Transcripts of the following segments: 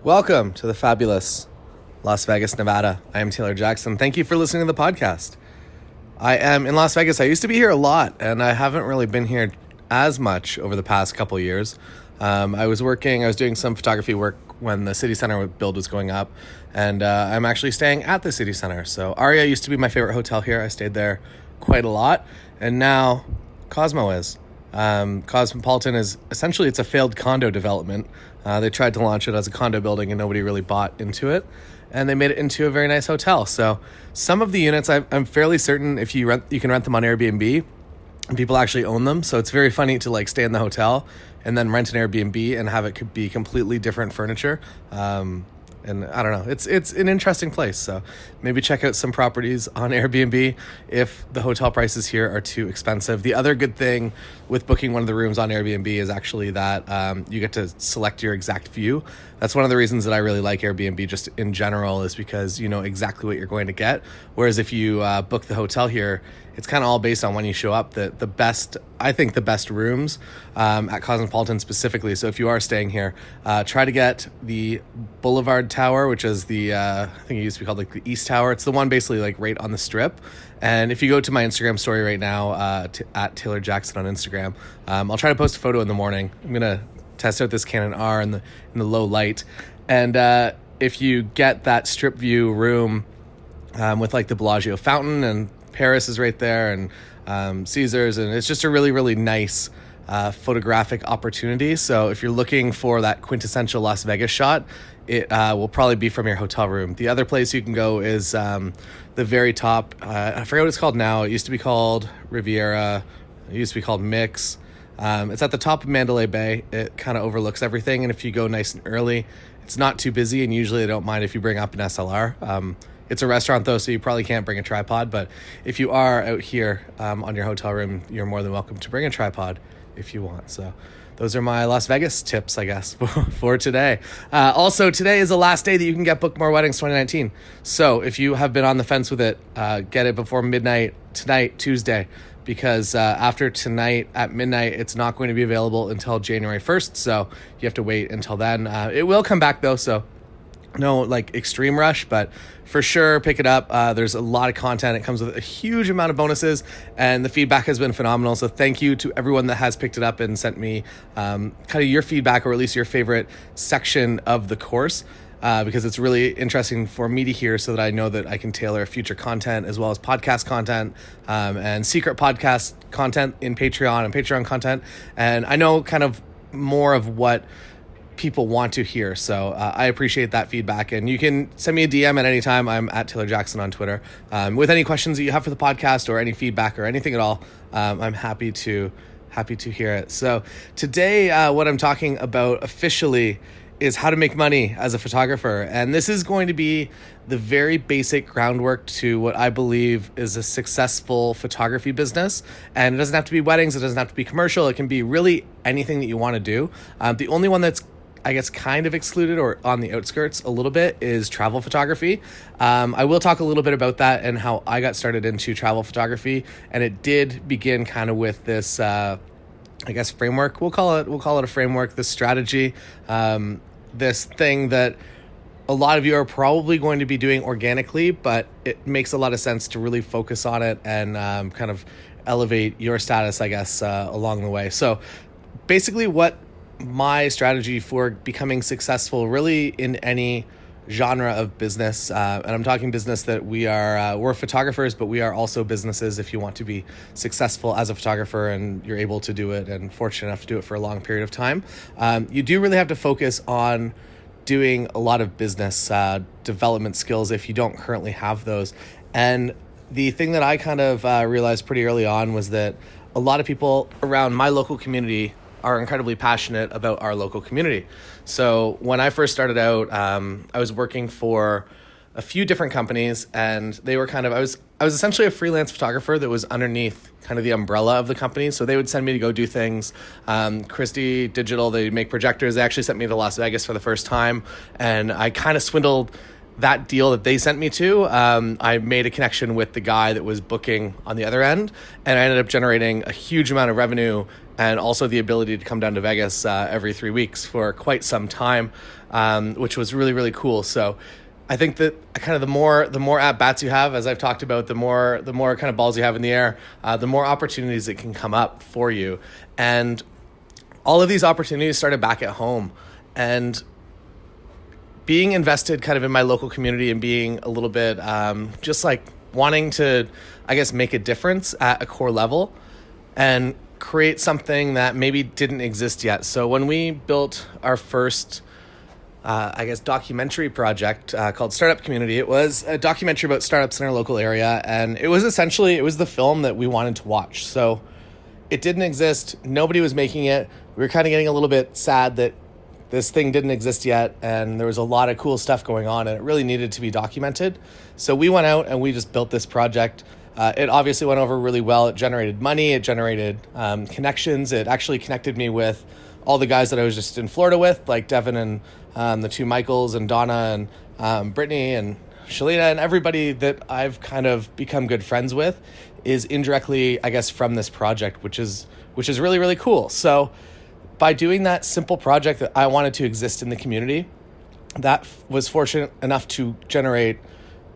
Welcome to the fabulous Las Vegas, Nevada. I am Taylor Jackson. Thank you for listening to the podcast. I am in Las Vegas. I used to be here a lot, and I haven't really been here as much over the past couple years. I was doing some photography work when the city center build was going up, and I'm actually staying at the city center. So Aria used to be my favorite hotel here. I stayed there quite a lot, and now Cosmo is. Cosmopolitan is essentially, it's a failed condo development. They tried to launch it as a condo building and nobody really bought into it, and they made it into a very nice hotel. So some of the units, I'm fairly certain if you can rent them on Airbnb, and people actually own them. So it's very funny to stay in the hotel and then rent an Airbnb and have it could be completely different furniture. And I don't know, it's an interesting place. So maybe check out some properties on Airbnb if the hotel prices here are too expensive. The other good thing with booking one of the rooms on Airbnb is actually that you get to select your exact view. That's one of the reasons that I really like Airbnb just in general, is because you know exactly what you're going to get. Whereas if you book the hotel here, it's kind of all based on when you show up. The best rooms at Cosmopolitan specifically. So if you are staying here, try to get the Boulevard Tower, which is I think it used to be called the East Tower. It's the one basically right on the Strip. And if you go to my Instagram story right now, at Taylor Jackson on Instagram, I'll try to post a photo in the morning. I'm gonna test out this Canon R in the low light, and if you get that Strip view room with the Bellagio fountain, and Paris is right there, and Caesars, and it's just a really, really nice photographic opportunity. So if you're looking for that quintessential Las Vegas shot, it will probably be from your hotel room. The other place you can go is the very top. I forget what it's called now. It used to be called Riviera. It used to be called Mix. It's at the top of Mandalay Bay. It kind of overlooks everything, and if you go nice and early, it's not too busy, and usually they don't mind if you bring up an SLR. It's a restaurant though, so you probably can't bring a tripod, but if you are out here on your hotel room, you're more than welcome to bring a tripod if you want. So those are my Las Vegas tips, I guess, for today. Also, today is the last day that you can get Book More Weddings 2019. So if you have been on the fence with it, get it before midnight tonight, Tuesday, because after tonight at midnight, it's not going to be available until January 1st. So you have to wait until then. It will come back though, so no extreme rush, but for sure pick it up. There's a lot of content. It comes with a huge amount of bonuses, and the feedback has been phenomenal. So thank you to everyone that has picked it up and sent me kind of your feedback, or at least your favorite section of the course, because it's really interesting for me to hear, so that I know that I can tailor future content as well as podcast content and secret podcast content in Patreon and Patreon content. And I know kind of more of what people want to hear. So I appreciate that feedback, and you can send me a DM at any time. I'm at Taylor Jackson on Twitter. With any questions that you have for the podcast or any feedback or anything at all, I'm happy to hear it. So today, what I'm talking about officially is how to make money as a photographer. And this is going to be the very basic groundwork to what I believe is a successful photography business. And it doesn't have to be weddings. It doesn't have to be commercial. It can be really anything that you want to do. The only one that's, I guess, kind of excluded or on the outskirts a little bit is travel photography. I will talk a little bit about that and how I got started into travel photography. And it did begin kind of with this, I guess, framework. We'll call it a framework, this strategy, this thing that a lot of you are probably going to be doing organically, but it makes a lot of sense to really focus on it and kind of elevate your status, I guess, along the way. So basically what my strategy for becoming successful really in any genre of business, and I'm talking business that we're photographers, but we are also businesses if you want to be successful as a photographer and you're able to do it and fortunate enough to do it for a long period of time. You do really have to focus on doing a lot of business development skills if you don't currently have those. And the thing that I kind of realized pretty early on was that a lot of people around my local community are incredibly passionate about our local community. So when I first started out, I was working for a few different companies, and they were I was essentially a freelance photographer that was underneath kind of the umbrella of the company. So they would send me to go do things. Christie Digital, they make projectors. They actually sent me to Las Vegas for the first time, and I kind of swindled that deal that they sent me to. I made a connection with the guy that was booking on the other end, and I ended up generating a huge amount of revenue and also the ability to come down to Vegas every 3 weeks for quite some time, which was really, really cool. So I think that kind of the more at bats you have, as I've talked about, the more kind of balls you have in the air, the more opportunities that can come up for you. And all of these opportunities started back at home, and being invested kind of in my local community and being a little bit just like wanting to, I guess, make a difference at a core level and create something that maybe didn't exist yet. So when we built our first documentary project called Startup Community. It was a documentary about startups in our local area, and it was the film that we wanted to watch. So it didn't exist. Nobody was making it. We were kind of getting a little bit sad that this thing didn't exist yet, and there was a lot of cool stuff going on, and it really needed to be documented. So we went out and we just built this project. It obviously went over really well. It generated money. It generated connections. It actually connected me with all the guys that I was just in Florida with, like Devin and the two Michaels and Donna and Brittany and Shalina, and everybody that I've kind of become good friends with is indirectly, I guess, from this project, which is really, really cool. So by doing that simple project that I wanted to exist in the community, that was fortunate enough to generate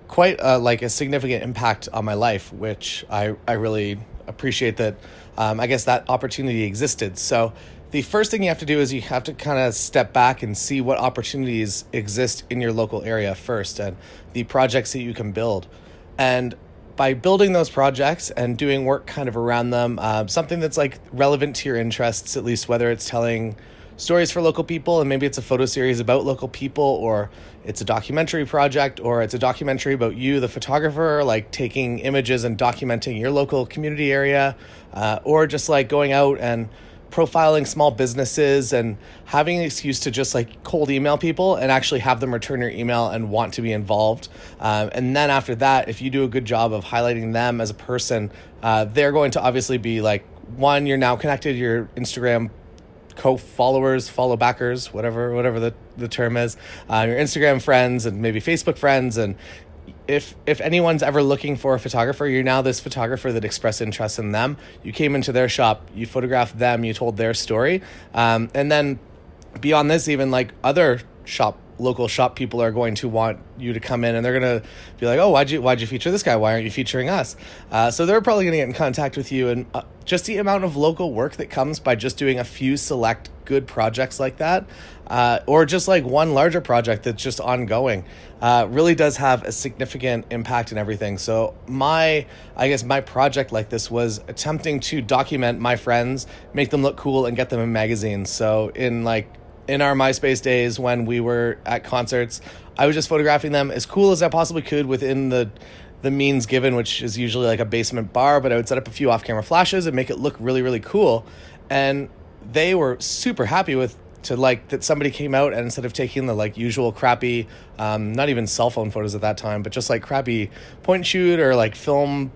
quite a significant impact on my life, which I really appreciate that. I guess that opportunity existed. So the first thing you have to do is you have to kind of step back and see what opportunities exist in your local area first, and the projects that you can build. And by building those projects and doing work kind of around them, something that's like relevant to your interests, at least, whether it's telling stories for local people and maybe it's a photo series about local people, or it's a documentary project, or it's a documentary about you, the photographer, like taking images and documenting your local community area, or just like going out and profiling small businesses and having an excuse to just like cold email people and actually have them return your email and want to be involved. And then after that, if you do a good job of highlighting them as a person, they're going to obviously be like, one, you're now connected, your Instagram co-followers, follow backers, whatever the term is, your Instagram friends and maybe Facebook friends. And if anyone's ever looking for a photographer, you're now this photographer that expressed interest in them. You came into their shop, you photographed them, you told their story. And then beyond this, even like other local shop people are going to want you to come in, and they're going to be like, oh, why'd you feature this guy? Why aren't you featuring us? So they're probably going to get in contact with you. And just the amount of local work that comes by just doing a few select good projects like that, or just like one larger project that's just ongoing, really does have a significant impact in everything. So my project like this was attempting to document my friends, make them look cool, and get them in magazines. So in our MySpace days when we were at concerts, I was just photographing them as cool as I possibly could within the means given, which is usually like a basement bar, but I would set up a few off-camera flashes and make it look really, really cool. And they were super happy that somebody came out, and instead of taking the like usual crappy, not even cell phone photos at that time, but just like crappy point and shoot or like film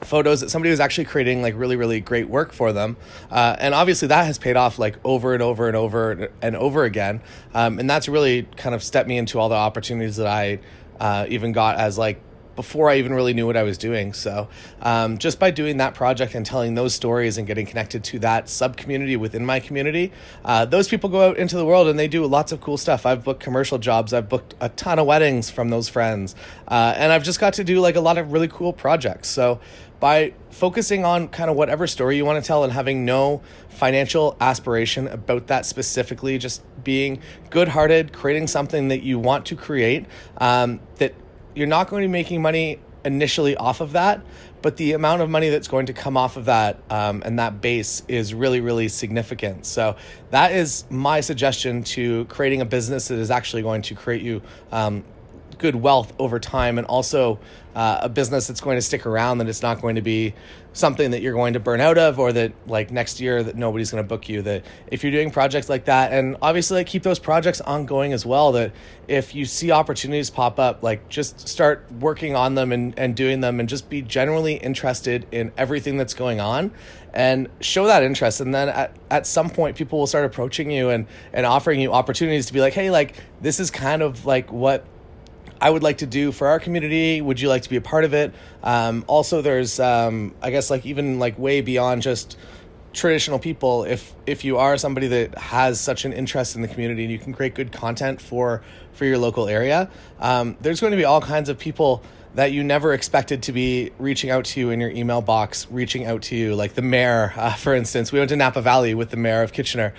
photos, that somebody was actually creating like really, really great work for them. And obviously that has paid off like over and over and over and over again. And that's really kind of stepped me into all the opportunities that I even got as like before I even really knew what I was doing. So just by doing that project and telling those stories and getting connected to that sub-community within my community, those people go out into the world and they do lots of cool stuff. I've booked commercial jobs. I've booked a ton of weddings from those friends. And I've just got to do like a lot of really cool projects. So by focusing on kind of whatever story you want to tell and having no financial aspiration about that specifically, just being good-hearted, creating something that you want to create, that you're not going to be making money initially off of that, but the amount of money that's going to come off of that and that base is really, really significant. So that is my suggestion to creating a business that is actually going to create you good wealth over time, and also a business that's going to stick around, that it's not going to be something that you're going to burn out of, or that like next year that nobody's going to book you. That if you're doing projects like that, and obviously like keep those projects ongoing as well, that if you see opportunities pop up, like just start working on them and doing them, and just be generally interested in everything that's going on and show that interest. And then at some point people will start approaching you and offering you opportunities to be like, hey, like this is kind of like what I would like to do for our community. Would you like to be a part of it? Also, there's, I guess, like even like way beyond just traditional people, if you are somebody that has such an interest in the community and you can create good content for your local area, there's going to be all kinds of people that you never expected to be reaching out to you in your email box, reaching out to you, like the mayor, for instance. We went to Napa Valley with the mayor of Kitchener,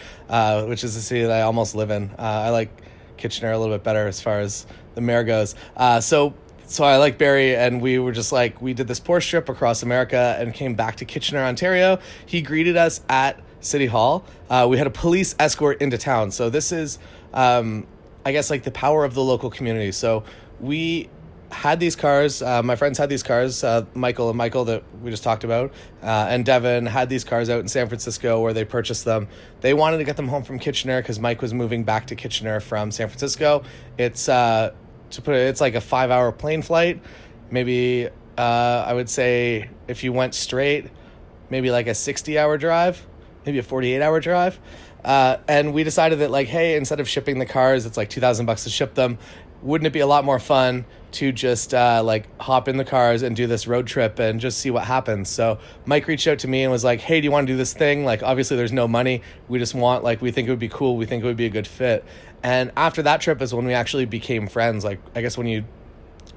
which is a city that I almost live in. I like Kitchener a little bit better as far as the mayor goes. So I like Barry, and we were just like, we did this Porsche trip across America and came back to Kitchener, Ontario. He greeted us at City Hall. We had a police escort into town. So this is, I guess, like the power of the local community. So we had these cars. My friends had these cars, Michael that we just talked about, and Devin had these cars out in San Francisco where they purchased them. They wanted to get them home from Kitchener because Mike was moving back to Kitchener from San Francisco. It's it's like a 5-hour plane flight. Maybe I would say if you went straight, maybe like a 60-hour drive, maybe a 48-hour drive. And we decided that, like, hey, instead of shipping the cars, it's like $2,000 to ship them. Wouldn't it be a lot more fun to just like hop in the cars and do this road trip and just see what happens? So Mike reached out to me and was like, hey, do you want to do this thing? Like, obviously there's no money. We just want, like, we think it would be cool. We think it would be a good fit. And after that trip is when we actually became friends. Like, I guess when you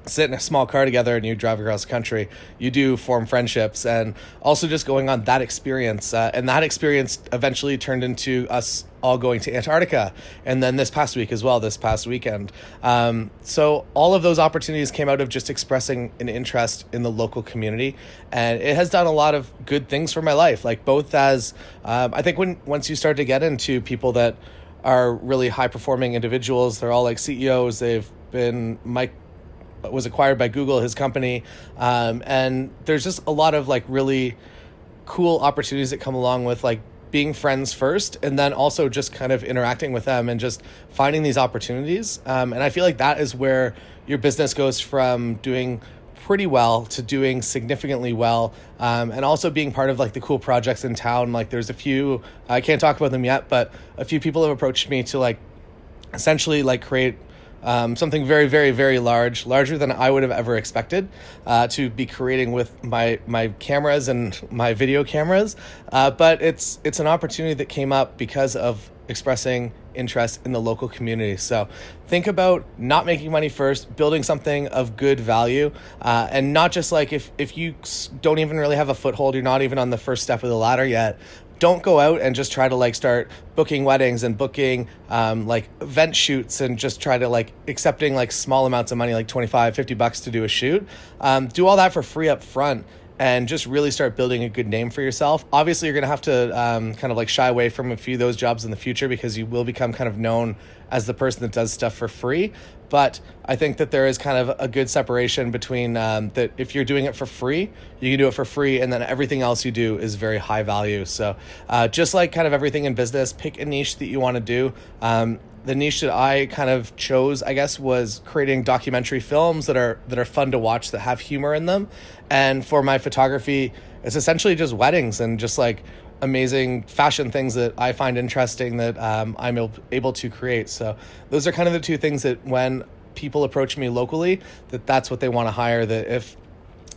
sit in a small car together and you drive across the country, you do form friendships. And also just going on that experience, and that experience eventually turned into us all going to Antarctica, and then this past weekend. So all of those opportunities came out of just expressing an interest in the local community, and it has done a lot of good things for my life. Like, both as I think once you start to get into people that are really high performing individuals, they're all like CEOs. Mike was acquired by Google, his company, and there's just a lot of like really cool opportunities that come along with like being friends first, and then also just kind of interacting with them and just finding these opportunities. And I feel like that is where your business goes from doing pretty well to doing significantly well, and also being part of like the cool projects in town. Like, there's a few, I can't talk about them yet, but a few people have approached me to like essentially like create something very, very, very larger than I would have ever expected to be creating with my cameras and my video cameras. But it's an opportunity that came up because of expressing interest in the local community. So think about not making money first, building something of good value, and not just like if you don't even really have a foothold, you're not even on the first step of the ladder yet, don't go out and just try to like start booking weddings and booking like event shoots and just try to like accepting like small amounts of money, like $25-$50 to do a shoot. Do all that for free up front and just really start building a good name for yourself. Obviously, you're going to have to kind of like shy away from a few of those jobs in the future because you will become kind of known as the person that does stuff for free. But I think that there is kind of a good separation between that if you're doing it for free, you can do it for free, and then everything else you do is very high value. So just like kind of everything in business, pick a niche that you want to do. The niche that I kind of chose, I guess, was creating documentary films that are fun to watch, that have humor in them. And for my photography, it's essentially just weddings and just like amazing fashion things that I find interesting that I'm able to create. So those are kind of the two things that when people approach me locally, that's what they want to hire. That if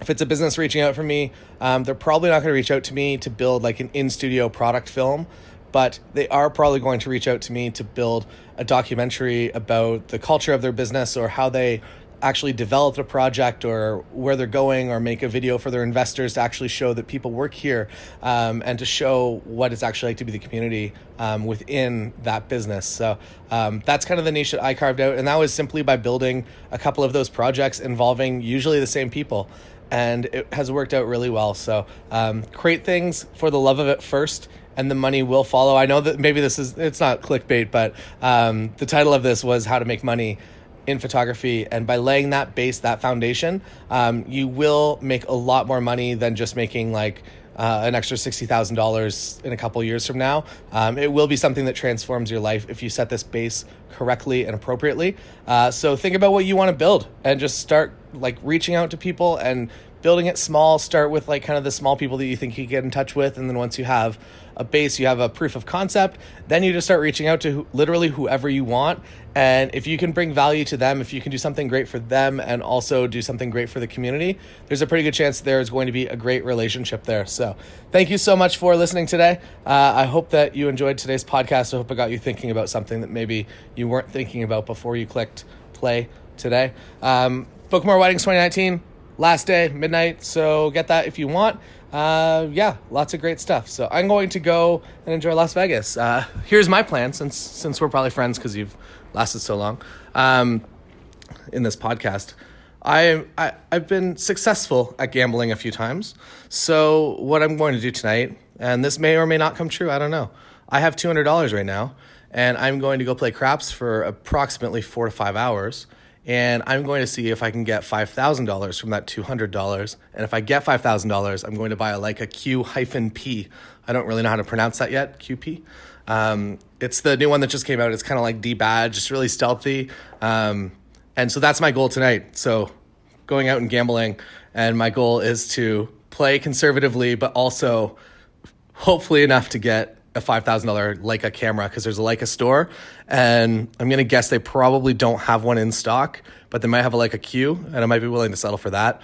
it's a business reaching out for me, they're probably not going to reach out to me to build like an in-studio product film, but they are probably going to reach out to me to build a documentary about the culture of their business or how they actually developed a project or where they're going, or make a video for their investors to actually show that people work here, and to show what it's actually like to be the community within that business. So that's kind of the niche that I carved out, and that was simply by building a couple of those projects involving usually the same people, and it has worked out really well. So create things for the love of it first, and the money will follow. I know that maybe it's not clickbait, but the title of this was How to Make Money in Photography. And by laying that base, that foundation, you will make a lot more money than just making like an extra $60,000 in a couple years from now. It will be something that transforms your life if you set this base correctly and appropriately. So think about what you want to build and just start like reaching out to people and building it small. Start with like kind of the small people that you think you get in touch with. And then once you have a base, you have a proof of concept, then you just start reaching out to literally whoever you want. And if you can bring value to them, if you can do something great for them and also do something great for the community, there's a pretty good chance there is going to be a great relationship there. So thank you so much for listening today. I hope that you enjoyed today's podcast. I hope it got you thinking about something that maybe you weren't thinking about before you clicked play today. Book More Weddings 2019, last day, midnight. So get that if you want. Lots of great stuff. So I'm going to go and enjoy Las Vegas. Here's my plan, since we're probably friends because you've lasted so long in this podcast. I've been successful at gambling a few times. So what I'm going to do tonight, and this may or may not come true, I don't know. I have $200 right now, and I'm going to go play craps for approximately 4 to 5 hours. And I'm going to see if I can get $5,000 from that $200. And if I get $5,000, I'm going to buy a Leica Q-P. I don't really know how to pronounce that yet, QP. It's the new one that just came out. It's kind of like D-Badge, just really stealthy. And so that's my goal tonight. So going out and gambling, and my goal is to play conservatively, but also hopefully enough to get a $5,000 Leica camera, because there's a Leica store, and I'm going to guess they probably don't have one in stock, but they might have a Leica Q, and I might be willing to settle for that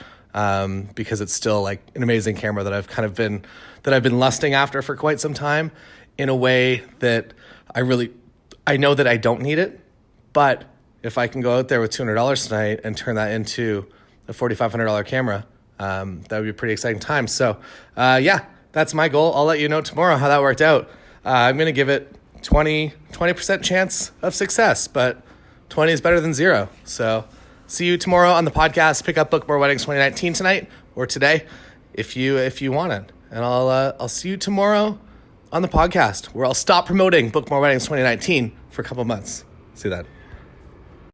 because it's still like an amazing camera that I've been lusting after for quite some time, in a way that I know that I don't need it, but if I can go out there with $200 tonight and turn that into a $4,500 camera, that would be a pretty exciting time. So that's my goal. I'll let you know tomorrow how that worked out. I'm going to give it 20% chance of success, but 20 is better than 0. So see you tomorrow on the podcast. Pick up Book More Weddings 2019 tonight or today if you want it. And I'll see you tomorrow on the podcast, where I'll stop promoting Book More Weddings 2019 for a couple months. See you then.